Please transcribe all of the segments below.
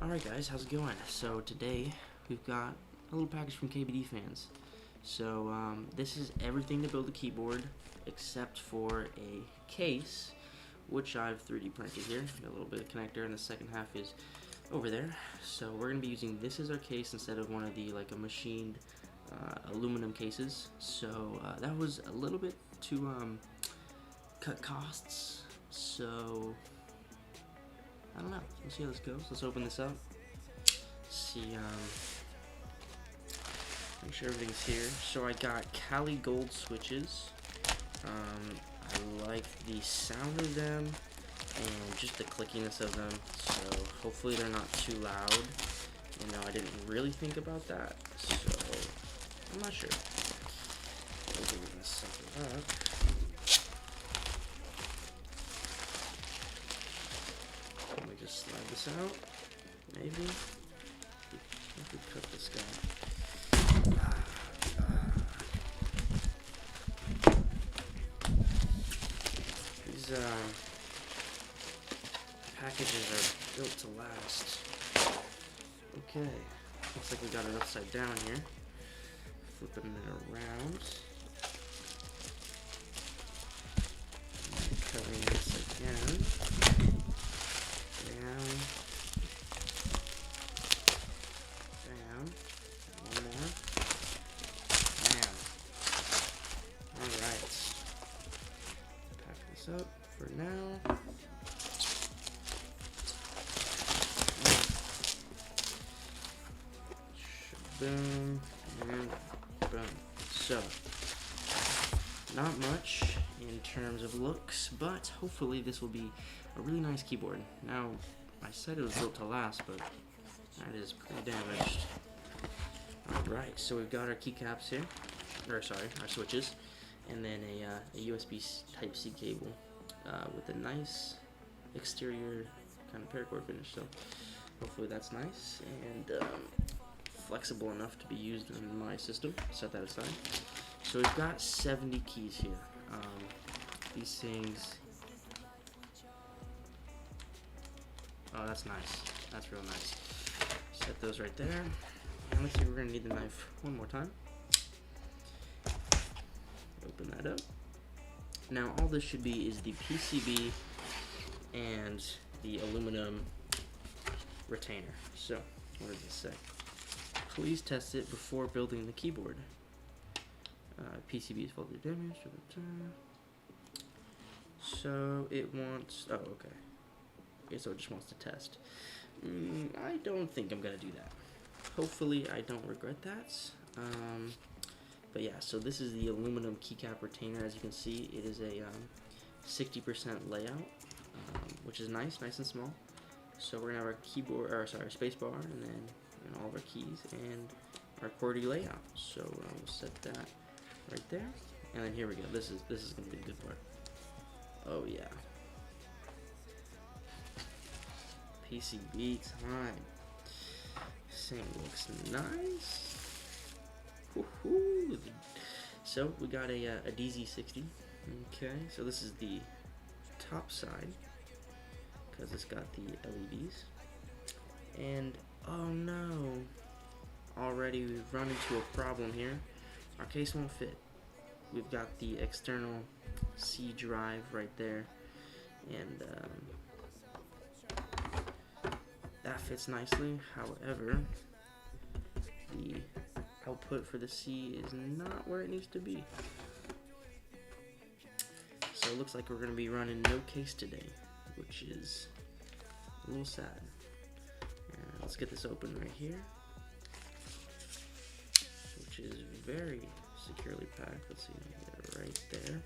Alright guys, how's it going? So today we've got a little package from KBD Fans. So this is everything to build a keyboard except for a case, which I've 3D printed here. Got a little bit of connector, and the second half is over there. So we're going to be using this as our case instead of one of the a machined aluminum cases. So that was a little bit to cut costs. So I don't know. We'll see how this goes. Let's open this up. See, make sure everything's here. So I got Cali Gold switches. I like the sound of them and just the clickiness of them. So hopefully they're not too loud. You know, I didn't really think about that. So I'm not sure. Open this up. Let me just slide this out. Maybe. I could cut this guy. These packages are built to last. Okay. Looks like we got it upside down here. Flipping it around. Cutting this again. Down. Down. One more. Down. Alright. Pack this up for now. Boom. And boom. So, not much in terms of looks, but hopefully this will be a really nice keyboard. Now, I said it was built to last, but that is pretty damaged. Alright, so we've got our keycaps here, or sorry, our switches, and then a USB Type-C cable with a nice exterior kind of paracord finish, so hopefully that's nice, and flexible enough to be used in my system. Set that aside. So we've got 70 keys here. These things... Oh, that's nice. That's real nice. Set those right there. And let's see, we're going to need the knife one more time. Open that up. Now, all this should be is the PCB and the aluminum retainer. So, what does this say? Please test it before building the keyboard. PCB is faulty damage. So it wants. Oh, okay. Okay, so it just wants to test. I don't think I'm gonna do that. Hopefully, I don't regret that. But yeah, so this is the aluminum keycap retainer. As you can see, it is a 60% layout, which is nice and small. So we're gonna have our keyboard, or sorry, space bar, and then all of our keys and our QWERTY layout. So we'll set that right there, and then here we go. This is gonna be the good part. Oh yeah, PCB time. This thing looks nice. Woohoo! So we got a DZ60. Okay, so this is the top side because it's got the LEDs. And oh no, already we've run into a problem here. Our case won't fit. We've got the external C drive right there, and that fits nicely. However, the output for the C is not where it needs to be. So it looks like we're going to be running no case today, which is a little sad. Let's get this open right here, which is very securely packed. Let's see, get it right there.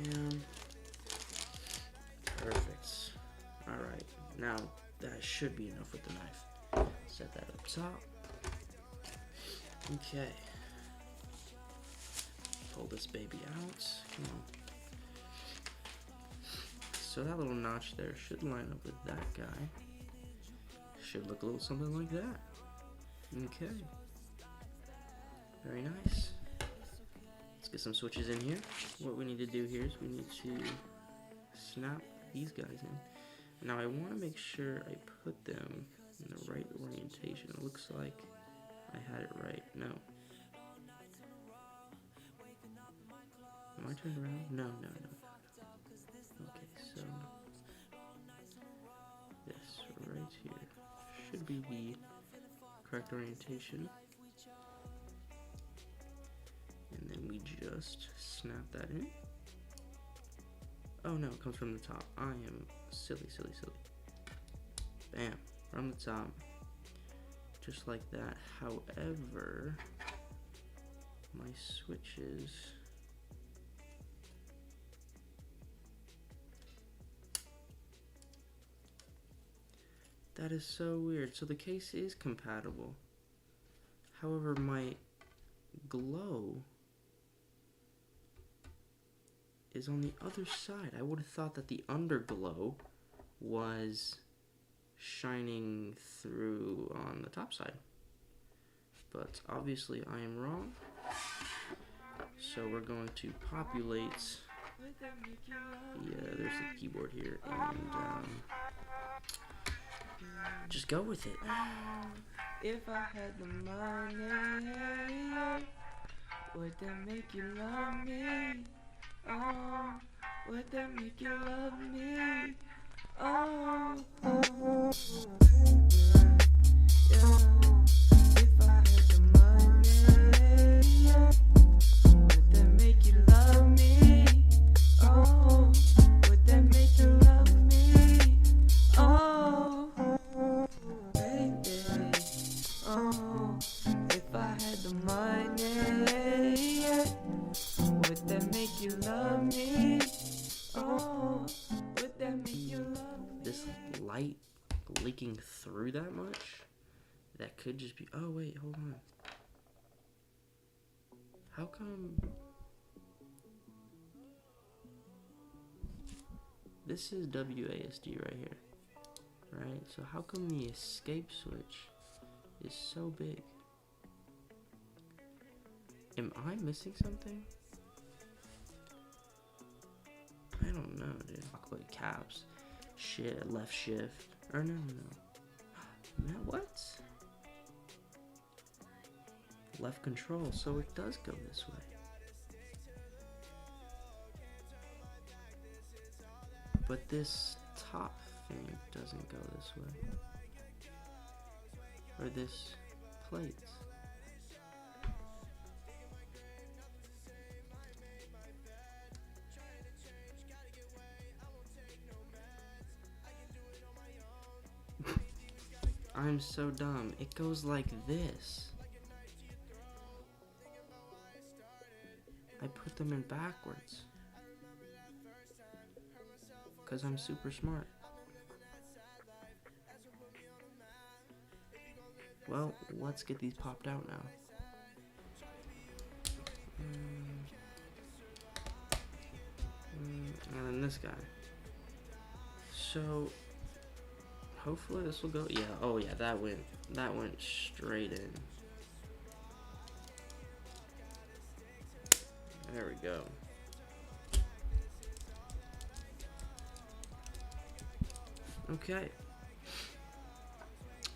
And perfect. Alright, now that should be enough with the knife. Set that up top. Okay. Pull this baby out. Come on. So that little notch there should line up with that guy. Should look a little something like that. Okay. Very nice. Let's get some switches in here. What we need to do here is we need to snap these guys in. Now I want to make sure I put them in the right orientation. It looks like I had it right. No. Am I turned around? No. Okay, so this right here should be the correct orientation. And then we just snap that in. Oh no, it comes from the top. I am silly. Bam, from the top. Just like that. However, my switches. That is so weird. So the case is compatible. However, my glow is on the other side. I would have thought that the underglow was shining through on the top side. But obviously I am wrong. So we're going to populate. Yeah, there's the keyboard here. And just go with it. If I had the money, would that make you love me? Oh, would that make you love me? Oh, yeah. If I had the money, would that make you love me? Oh, would that make you love me? Oh, baby. Oh, if I had the money, would that make you love me? Oh, would that make you love me? This light leaking through that much? That could just be. Oh, wait, hold on. How come. This is WASD right here. Right? So, how come the escape switch is so big? Am I missing something? I don't know, dude. Click caps. Left shift. Or no. No, what? Left control, so it does go this way. But this top thing doesn't go this way. Or this plate. I'm so dumb. It goes like this. I put them in backwards. Because I'm super smart. Well, let's get these popped out now. And then this guy. So hopefully this will go. Yeah, oh yeah, that went straight in. There we go. Okay.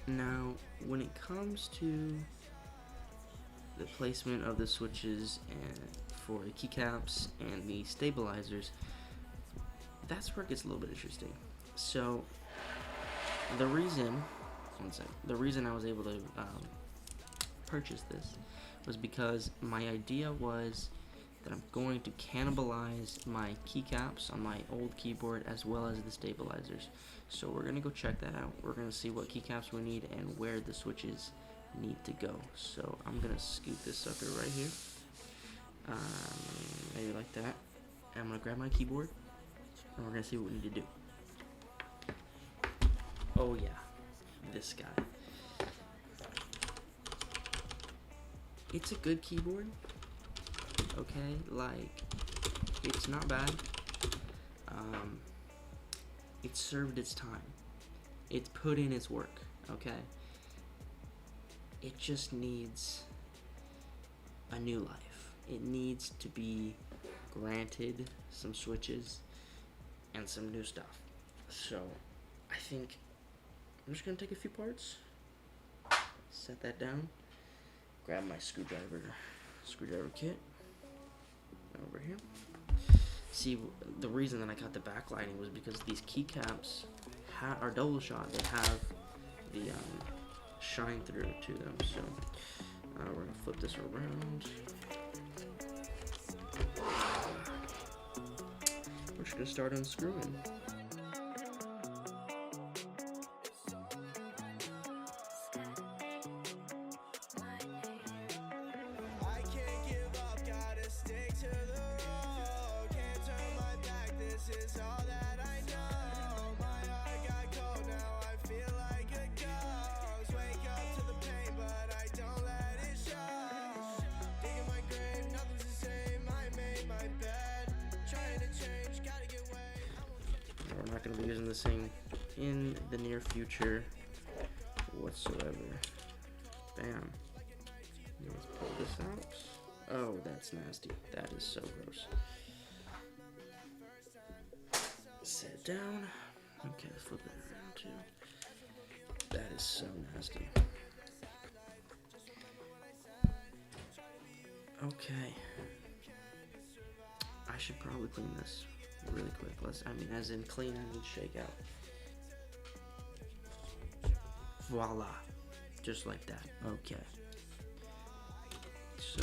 Now, when it comes to the placement of the switches and for the keycaps and the stabilizers, that's where it gets a little bit interesting. So, the reason I was able to purchase this was because my idea was that I'm going to cannibalize my keycaps on my old keyboard as well as the stabilizers. So we're going to go check that out. We're going to see what keycaps we need and where the switches need to go. So I'm going to scoot this sucker right here. Maybe like that. And I'm going to grab my keyboard and we're going to see what we need to do. Oh yeah, this guy. It's a good keyboard. Okay, like, it's not bad. It served its time. It's put in its work, okay? It just needs a new life. It needs to be granted some switches and some new stuff. So, I think I'm just gonna take a few parts, set that down, grab my screwdriver kit over here. See, the reason that I got the backlighting was because these keycaps are double shot. They have the shine through to them. So we're gonna flip this around. We're just gonna start unscrewing. We're not going to be using this thing in the near future whatsoever. Bam. Let's pull this out. Oh, that's nasty. That is so gross. Set it down. Okay, let's flip it around too. That is so nasty. Okay. I should probably clean this really quick. As in clean, I mean shake out. Voila. Just like that. Okay. So,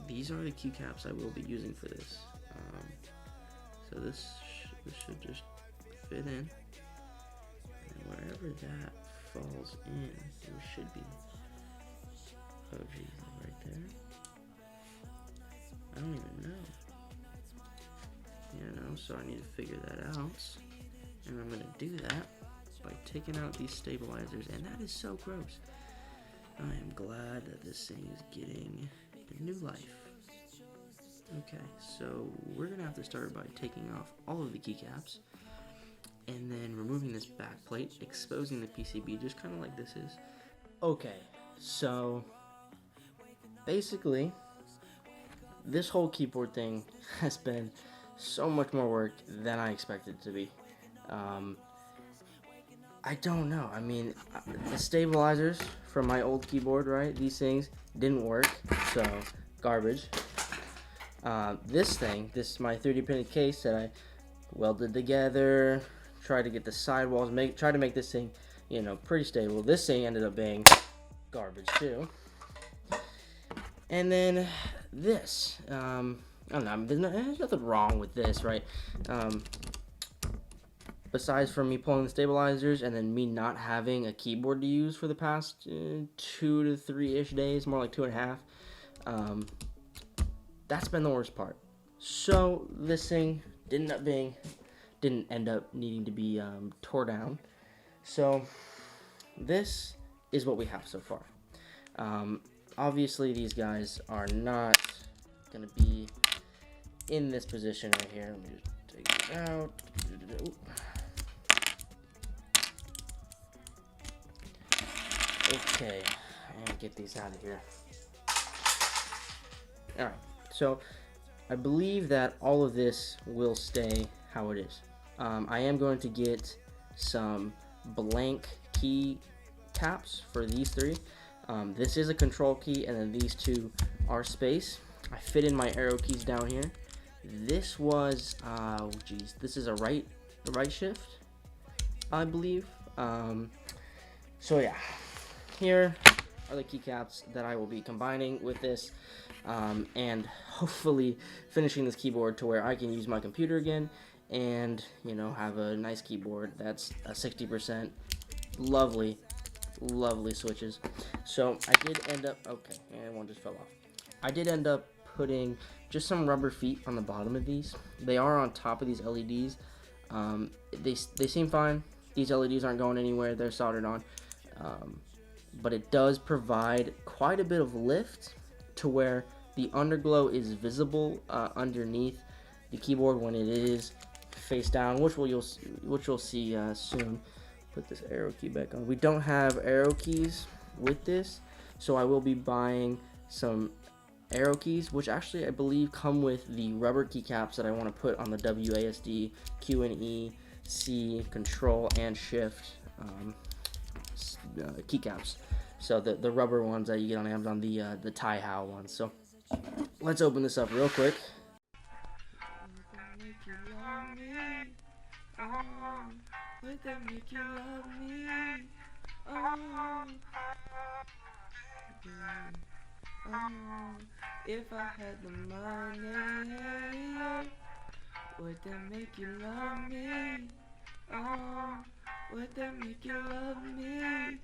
these are the keycaps I will be using for this. So this should just fit in. And wherever that falls in, it should be. Oh geez, right there. I don't even know. So I need to figure that out. And I'm gonna do that by taking out these stabilizers, and that is so gross. I am glad that this thing is getting a new life. Okay, so we're gonna have to start by taking off all of the keycaps, and then removing this back plate, exposing the PCB, just kind of like this is. Okay, so basically, this whole keyboard thing has been so much more work than I expected it to be. I don't know. I mean, the stabilizers from my old keyboard, right? These things didn't work, so garbage. This is my 3D printed case that I welded together, tried to get the sidewalls, try to make this thing, pretty stable. This thing ended up being garbage too. And then this, I don't know, there's nothing wrong with this, right? Besides from me pulling the stabilizers and then me not having a keyboard to use for the past 2 to 3-ish days, more like 2.5. That's been the worst part. So this thing didn't end up needing to be tore down. So this is what we have so far. Obviously these guys are not gonna be in this position right here. Let me just take it out. Okay, and get these out of here. Alright, so I believe that all of this will stay how it is. I am going to get some blank key caps for these three. This is a control key, and then these two are space. I fit in my arrow keys down here. This was, this is a right shift, I believe. So yeah, here are the keycaps that I will be combining with this, and hopefully finishing this keyboard to where I can use my computer again and, have a nice keyboard that's a 60%. Lovely switches. So I did end up, okay, and one just fell off. I did end up putting just some rubber feet on the bottom of these. They are on top of these LEDs. They seem fine. These LEDs aren't going anywhere. They're soldered on. But it does provide quite a bit of lift to where the underglow is visible underneath the keyboard when it is face down, which you'll see soon. Put this arrow key back on. We don't have arrow keys with this, so I will be buying some arrow keys, which actually I believe come with the rubber keycaps that I want to put on the WASD, Q and E, C, Control, and Shift keycaps. So the rubber ones that you get on Amazon, the tie-how ones. So let's open this up real quick. Would that make you love me? If I had the money, would that make you love me? Would that make you love me?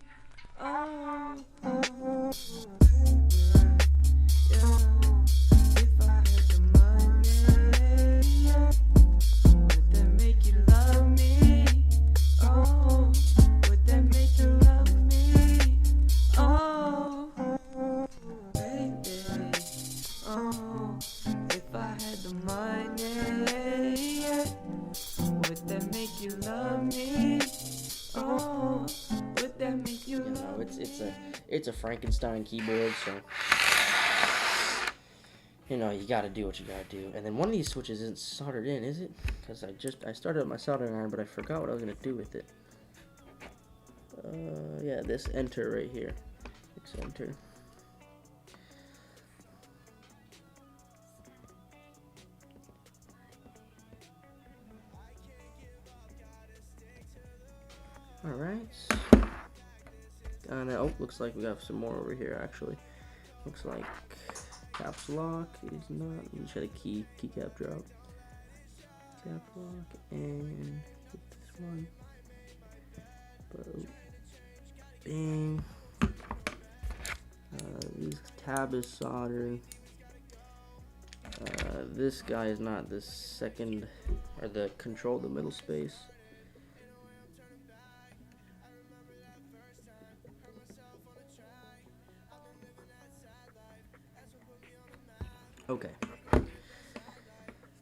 If I had the money, would that make you love me? Would that make you love me? Baby. If I had the money, would that make you love me? Would that make you love me? It's a Frankenstein keyboard, so you know, you gotta do what you gotta do. And then one of these switches isn't soldered in, is it? Because I started up my soldering iron, but I forgot what I was gonna do with it. Yeah, this enter right here. It's enter. All right. Oh, looks like we got some more over here. Actually, looks like caps lock is not. Let me try the keycap drop. Cap lock and hit this one. Boom. Bing. This tab is soldered. This guy is not. The second or the control the middle space. Okay.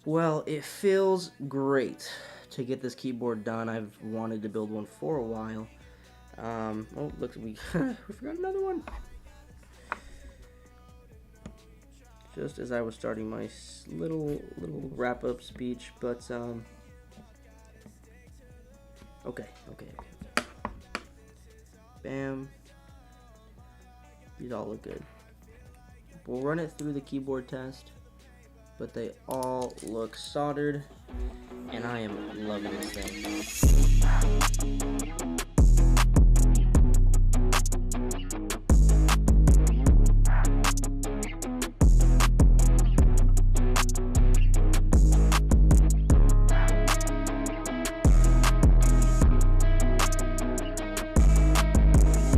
Well, it feels great to get this keyboard done. I've wanted to build one for a while. Oh, look, we forgot another one. Just as I was starting my little wrap-up speech, but okay. Bam. These all look good. We'll run it through the keyboard test, but they all look soldered, and I am loving this thing.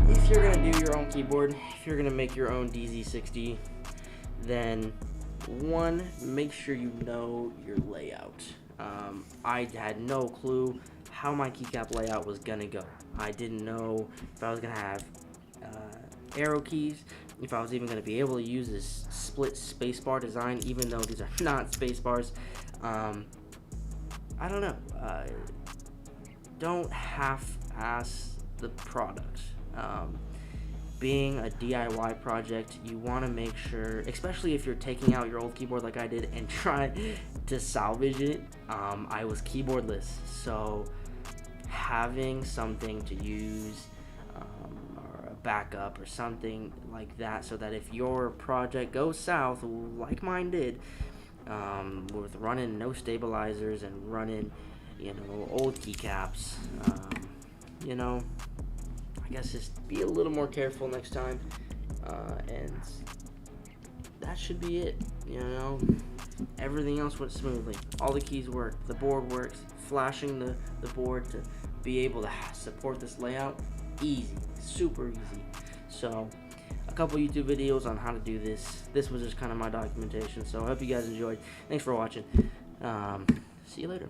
If you're gonna do your own keyboard, if you're gonna make your own DZ60, then one, make sure you know your layout. I had no clue how my keycap layout was gonna go. I didn't know if I was gonna have arrow keys, if I was even gonna be able to use this split spacebar design, even though these are not spacebars. I don't know. Don't half-ass the product. Being a DIY project, you want to make sure, especially if you're taking out your old keyboard like I did and try to salvage it. I was keyboardless, so having something to use, or a backup or something like that, so that if your project goes south like mine did, with running no stabilizers and running, you know, old keycaps, you know, I guess just be a little more careful next time, and that should be it. You know, everything else went smoothly. All the keys work, the board works. Flashing the board to be able to support this layout, easy, super easy. So a couple YouTube videos on how to do this. This was just kind of my documentation, so I hope you guys enjoyed. Thanks for watching. See you later.